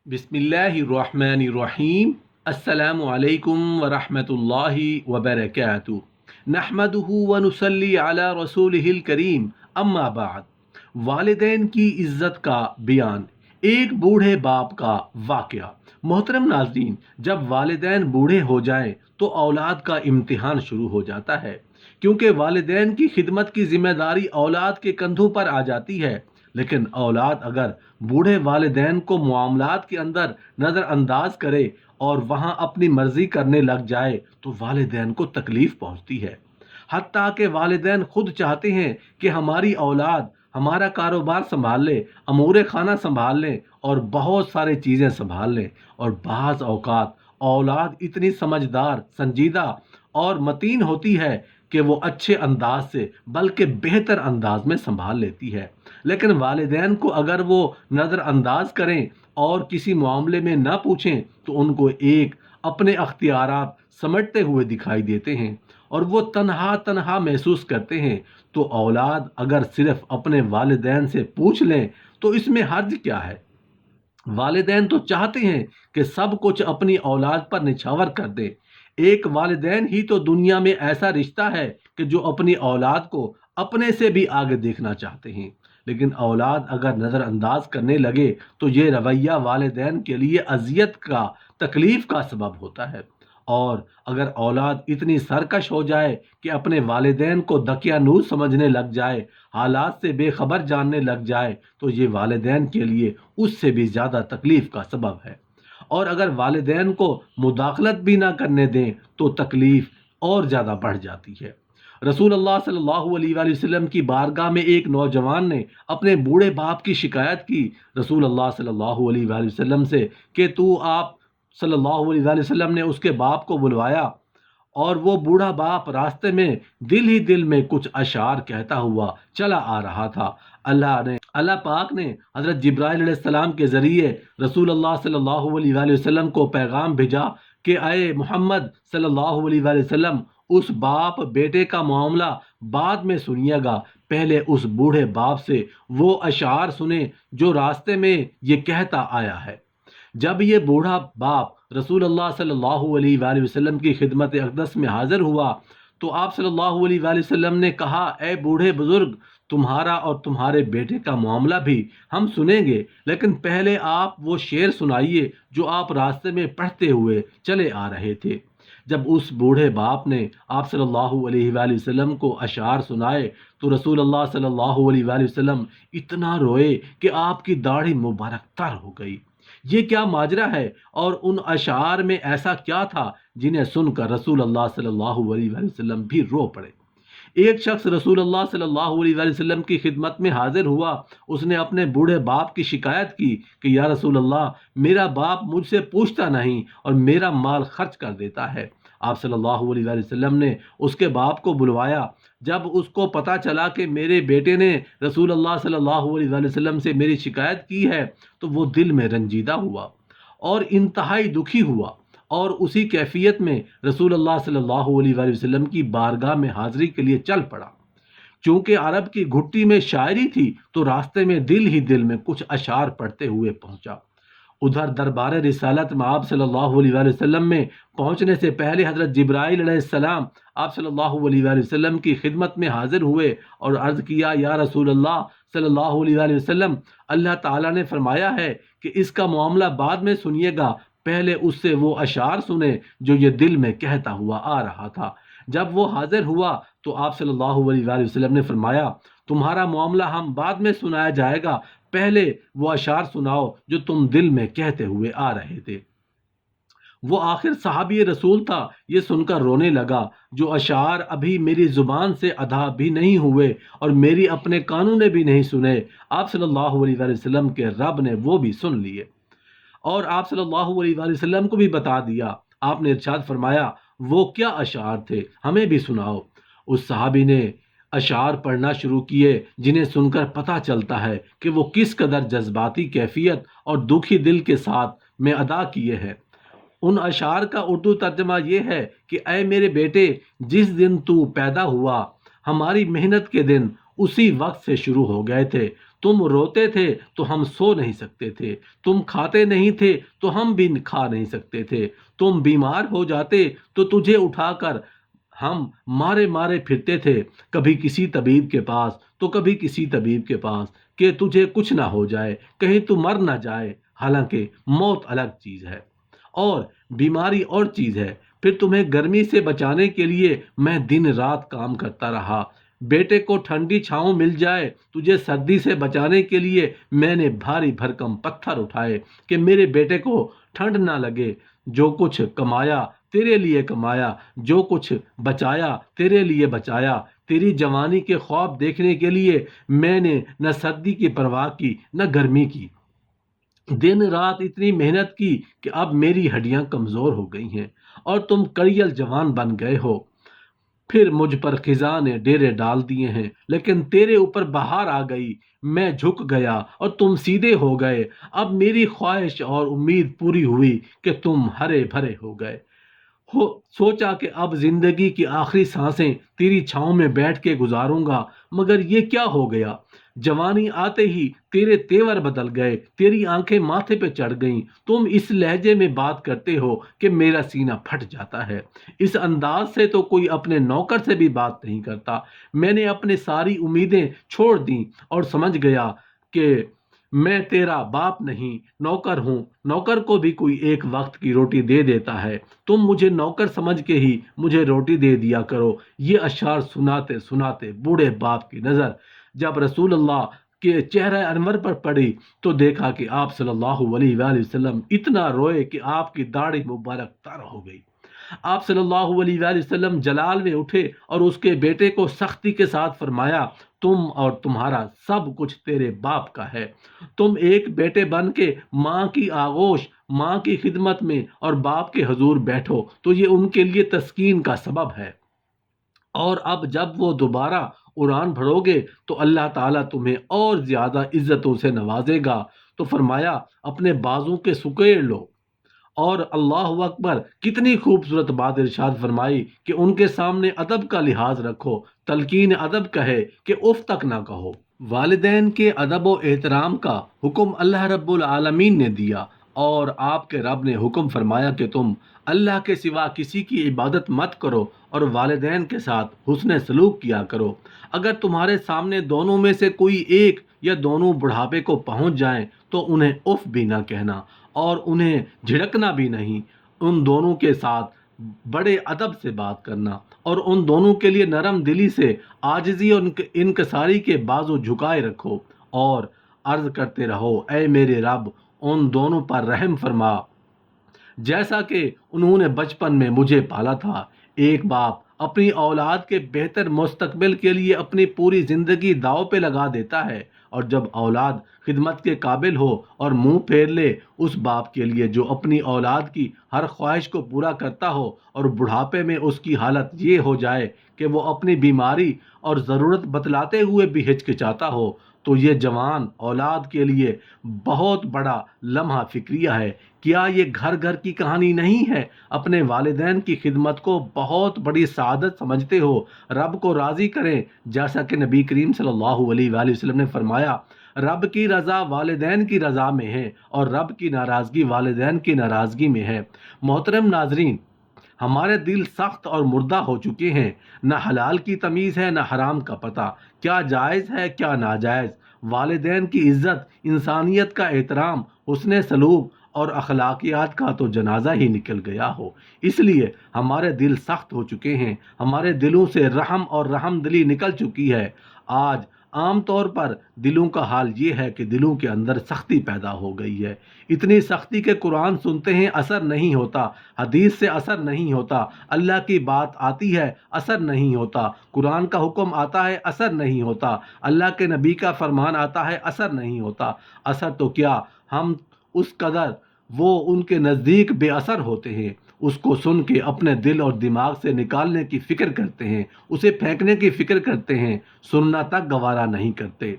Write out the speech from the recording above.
بسم اللہ الرحمن الرحیم۔ السلام علیکم ورحمۃ اللہ وبرکاتہ۔ نحمدہ ونصلی علی رسولہ الکریم، اما بعد۔ والدین کی عزت کا بیان۔ ایک بوڑھے باپ کا واقعہ۔ محترم ناظرین، جب والدین بوڑھے ہو جائیں تو اولاد کا امتحان شروع ہو جاتا ہے، کیونکہ والدین کی خدمت کی ذمہ داری اولاد کے کندھوں پر آ جاتی ہے۔ لیکن اولاد اگر بوڑھے والدین کو معاملات کے اندر نظر انداز کرے اور وہاں اپنی مرضی کرنے لگ جائے تو والدین کو تکلیف پہنچتی ہے۔ حتیٰ کہ والدین خود چاہتے ہیں کہ ہماری اولاد ہمارا کاروبار سنبھال لے، امور خانہ سنبھال لیں اور بہت ساری چیزیں سنبھال لیں، اور بعض اوقات اولاد اتنی سمجھدار، سنجیدہ اور متین ہوتی ہے کہ وہ اچھے انداز سے بلکہ بہتر انداز میں سنبھال لیتی ہے۔ لیکن والدین کو اگر وہ نظر انداز کریں اور کسی معاملے میں نہ پوچھیں تو ان کو ایک اپنے اختیارات سمجھتے ہوئے دکھائی دیتے ہیں اور وہ تنہا تنہا محسوس کرتے ہیں۔ تو اولاد اگر صرف اپنے والدین سے پوچھ لیں تو اس میں حرج کیا ہے؟ والدین تو چاہتے ہیں کہ سب کچھ اپنی اولاد پر نچھاور کر دیں۔ ایک والدین ہی تو دنیا میں ایسا رشتہ ہے کہ جو اپنی اولاد کو اپنے سے بھی آگے دیکھنا چاہتے ہیں۔ لیکن اولاد اگر نظر انداز کرنے لگے تو یہ رویہ والدین کے لیے اذیت کا، تکلیف کا سبب ہوتا ہے۔ اور اگر اولاد اتنی سرکش ہو جائے کہ اپنے والدین کو دقیانوس سمجھنے لگ جائے، حالات سے بے خبر جاننے لگ جائے، تو یہ والدین کے لیے اس سے بھی زیادہ تکلیف کا سبب ہے۔ اور اگر والدین کو مداخلت بھی نہ کرنے دیں تو تکلیف اور زیادہ بڑھ جاتی ہے۔ رسول اللہ صلی اللہ علیہ وآلہ وسلم کی بارگاہ میں ایک نوجوان نے اپنے بوڑھے باپ کی شکایت کی رسول اللہ صلی اللہ علیہ وآلہ وسلم سے کہ آپ صلی اللہ علیہ وآلہ وسلم نے اس کے باپ کو بلوایا اور وہ بوڑھا باپ راستے میں دل ہی دل میں کچھ اشعار کہتا ہوا چلا آ رہا تھا۔ اللہ پاک نے حضرت جبرائیل علیہ السلام کے ذریعے رسول اللہ صلی اللہ علیہ وآلہ وسلم کو پیغام بھیجا کہ اے محمد صلی اللہ علیہ وآلہ وسلم، اس باپ بیٹے کا معاملہ بعد میں سنیے گا، پہلے اس بوڑھے باپ سے وہ اشعار سنیں جو راستے میں یہ کہتا آیا ہے۔ جب یہ بوڑھا باپ رسول اللہ صلی اللہ علیہ وآلہ وسلم کی خدمت اقدس میں حاضر ہوا تو آپ صلی اللہ علیہ وآلہ وسلم نے کہا، اے بوڑھے بزرگ، تمہارا اور تمہارے بیٹے کا معاملہ بھی ہم سنیں گے، لیکن پہلے آپ وہ شعر سنائیے جو آپ راستے میں پڑھتے ہوئے چلے آ رہے تھے۔ جب اس بوڑھے باپ نے آپ صلی اللہ علیہ وآلہ وسلم کو اشعار سنائے تو رسول اللہ صلی اللہ علیہ وآلہ وسلم اتنا روئے کہ آپ کی داڑھی مبارک تر ہو گئی۔ یہ کیا ماجرا ہے؟ اور ان اشعار میں ایسا کیا تھا جنہیں سن کر رسول اللہ صلی اللہ علیہ وآلہ وسلم بھی رو پڑے؟ ایک شخص رسول اللہ صلی اللہ علیہ وآلہ وسلم کی خدمت میں حاضر ہوا۔ اس نے اپنے بوڑھے باپ کی شکایت کی کہ یا رسول اللہ، میرا باپ مجھ سے پوچھتا نہیں اور میرا مال خرچ کر دیتا ہے۔ آپ صلی اللہ علیہ وآلہ وسلم نے اس کے باپ کو بلوایا۔ جب اس کو پتہ چلا کہ میرے بیٹے نے رسول اللہ صلی اللہ علیہ وآلہ وسلم سے میری شکایت کی ہے تو وہ دل میں رنجیدہ ہوا اور انتہائی دکھی ہوا، اور اسی کیفیت میں رسول اللہ صلی اللہ علیہ وآلہ وسلم کی بارگاہ میں حاضری کے لیے چل پڑا۔ چونکہ عرب کی گھٹی میں شاعری تھی تو راستے میں دل ہی دل میں کچھ اشعار پڑھتے ہوئے پہنچا۔ ادھر دربار رسالت میں آپ صلی اللہ علیہ وآلہ وسلم میں پہنچنے سے پہلے حضرت جبرائیل علیہ السلام آپ صلی اللہ علیہ وآلہ وسلم کی خدمت میں حاضر ہوئے اور عرض کیا، یا رسول اللہ صلی اللہ علیہ وآلہ وسلم، اللہ تعالیٰ نے فرمایا ہے کہ اس کا معاملہ بعد میں سنیے گا، پہلے اس سے وہ اشعار سنیں جو یہ دل میں کہتا ہوا آ رہا تھا۔ جب وہ حاضر ہوا تو آپ صلی اللہ علیہ وآلہ وسلم نے فرمایا، تمہارا معاملہ ہم بعد میں سنایا جائے گا، پہلے وہ اشعار سناؤ جو تم دل میں کہتے ہوئے آ رہے تھے۔ وہ آخر صحابی رسول تھا، یہ سن کر رونے لگا، جو اشعار ابھی میری زبان سے ادا بھی نہیں ہوئے اور میری اپنے کانوں نے بھی نہیں سنے، آپ صلی اللہ علیہ وآلہ وسلم کے رب نے وہ بھی سن لیے اور آپ صلی اللہ علیہ وآلہ وسلم کو بھی بتا دیا۔ آپ نے ارشاد فرمایا، وہ کیا اشعار تھے، ہمیں بھی سناؤ۔ اس صحابی نے اشعار پڑھنا شروع کیے جنہیں سن کر پتہ چلتا ہے کہ وہ کس قدر جذباتی کیفیت اور دکھی دل کے ساتھ میں ادا کیے ہیں۔ ان اشعار کا اردو ترجمہ یہ ہے کہ اے میرے بیٹے، جس دن تو پیدا ہوا ہماری محنت کے دن اسی وقت سے شروع ہو گئے تھے، تم روتے تھے تو ہم سو نہیں سکتے تھے، تم کھاتے نہیں تھے تو ہم بھی کھا نہیں سکتے تھے، تم بیمار ہو جاتے تو تجھے اٹھا کر ہم مارے مارے پھرتے تھے، کبھی کسی طبیب کے پاس تو کبھی کسی طبیب کے پاس، کہ تجھے کچھ نہ ہو جائے، کہیں تو مر نہ جائے، حالانکہ موت الگ چیز ہے اور بیماری اور چیز ہے۔ پھر تمہیں گرمی سے بچانے کے لیے میں دن رات کام کرتا رہا، بیٹے کو ٹھنڈی چھاؤں مل جائے، تجھے سردی سے بچانے کے لیے میں نے بھاری بھرکم پتھر اٹھائے کہ میرے بیٹے کو ٹھنڈ نہ لگے۔ جو کچھ کمایا تیرے لیے کمایا، جو کچھ بچایا تیرے لیے بچایا، تیری جوانی کے خواب دیکھنے کے لیے میں نے نہ سردی کی پرواہ کی نہ گرمی کی، دن رات اتنی محنت کی کہ اب میری ہڈیاں کمزور ہو گئی ہیں اور تم کڑیل جوان بن گئے ہو۔ پھر مجھ پر خزاں نے ڈیرے ڈال دیے ہیں، لیکن تیرے اوپر بہار آ گئی، میں جھک گیا اور تم سیدھے ہو گئے۔ اب میری خواہش اور امید پوری ہوئی کہ تم ہرے بھرے ہو گئے ہو، سوچا کہ اب زندگی کی آخری سانسیں تیری چھاؤں میں بیٹھ کے گزاروں گا، مگر یہ کیا ہو گیا؟ جوانی آتے ہی تیرے تیور بدل گئے، تیری آنکھیں ماتھے پہ چڑھ گئیں، تم اس لہجے میں بات کرتے ہو کہ میرا سینہ پھٹ جاتا ہے۔ اس انداز سے تو کوئی اپنے نوکر سے بھی بات نہیں کرتا۔ میں نے اپنی ساری امیدیں چھوڑ دیں اور سمجھ گیا کہ میں تیرا باپ نہیں، نوکر ہوں، نوکر کو بھی کوئی ایک وقت کی روٹی دے دیتا ہے، تم مجھے نوکر سمجھ کے ہی مجھے روٹی دے دیا کرو۔ یہ اشعار سناتے سناتے بوڑھے باپ کی نظر جب رسول اللہ کے چہرہ انور پر پڑی تو دیکھا کہ آپ صلی اللہ علیہ وآلہ وسلم اتنا روئے کہ آپ کی داڑھی مبارک تر ہو گئی۔ آپ صلی اللہ علیہ وآلہ وسلم جلال میں اٹھے اور اس کے بیٹے کو سختی کے ساتھ فرمایا، تم اور تمہارا سب کچھ تیرے باپ کا ہے۔ تم ایک بیٹے بن کے ماں کی آغوش، ماں کی خدمت میں اور باپ کے حضور بیٹھو تو یہ ان کے لیے تسکین کا سبب ہے، اور اب جب وہ دوبارہ اڑان بھرو گے تو اللہ تعالیٰ تمہیں اور زیادہ عزتوں سے نوازے گا۔ تو فرمایا اپنے بازو کے سکیڑ لو، اور اللہ اکبر، کتنی خوبصورت بات ارشاد فرمائی کہ ان کے سامنے ادب کا لحاظ رکھو، تلقین ادب کہے کہ اف تک نہ کہو۔ والدین کے ادب و احترام کا حکم اللہ رب العالمین نے دیا، اور آپ کے رب نے حکم فرمایا کہ تم اللہ کے سوا کسی کی عبادت مت کرو اور والدین کے ساتھ حسن سلوک کیا کرو۔ اگر تمہارے سامنے دونوں میں سے کوئی ایک یا دونوں بڑھاپے کو پہنچ جائیں تو انہیں اف بھی نہ کہنا اور انہیں جھڑکنا بھی نہیں، ان دونوں کے ساتھ بڑے ادب سے بات کرنا اور ان دونوں کے لیے نرم دلی سے عاجزی اور انکساری کے بازو جھکائے رکھو، اور عرض کرتے رہو اے میرے رب ان دونوں پر رحم فرما جیسا کہ انہوں نے بچپن میں مجھے پالا تھا۔ ایک باپ اپنی اولاد کے بہتر مستقبل کے لیے اپنی پوری زندگی داؤ پہ لگا دیتا ہے، اور جب اولاد خدمت کے قابل ہو اور منہ پھیر لے، اس باپ کے لیے جو اپنی اولاد کی ہر خواہش کو پورا کرتا ہو اور بڑھاپے میں اس کی حالت یہ ہو جائے کہ وہ اپنی بیماری اور ضرورت بتلاتے ہوئے بھی ہچکچاتا ہو، تو یہ جوان اولاد کے لیے بہت بڑا لمحہ فکریہ ہے۔ کیا یہ گھر گھر کی کہانی نہیں ہے؟ اپنے والدین کی خدمت کو بہت بڑی سعادت سمجھتے ہو، رب کو راضی کریں، جیسا کہ نبی کریم صلی اللہ علیہ وآلہ وسلم نے فرمایا رب کی رضا والدین کی رضا میں ہے اور رب کی ناراضگی والدین کی ناراضگی میں ہے۔ محترم ناظرین، ہمارے دل سخت اور مردہ ہو چکے ہیں، نہ حلال کی تمیز ہے نہ حرام کا پتہ، کیا جائز ہے کیا ناجائز۔ والدین کی عزت، انسانیت کا احترام، حسن سلوک اور اخلاقیات کا تو جنازہ ہی نکل گیا ہو۔ اس لیے ہمارے دل سخت ہو چکے ہیں، ہمارے دلوں سے رحم اور رحم دلی نکل چکی ہے۔ آج عام طور پر دلوں کا حال یہ ہے کہ دلوں کے اندر سختی پیدا ہو گئی ہے، اتنی سختی کہ قرآن سنتے ہیں اثر نہیں ہوتا، حدیث سے اثر نہیں ہوتا، اللہ کی بات آتی ہے اثر نہیں ہوتا، قرآن کا حکم آتا ہے اثر نہیں ہوتا، اللہ کے نبی کا فرمان آتا ہے اثر نہیں ہوتا۔ اثر تو کیا، ہم اس قدر وہ ان کے نزدیک بے اثر ہوتے ہیں، اس کو سن کے اپنے دل اور دماغ سے نکالنے کی فکر کرتے ہیں، اسے پھینکنے کی فکر کرتے ہیں، سننا تک گوارا نہیں کرتے۔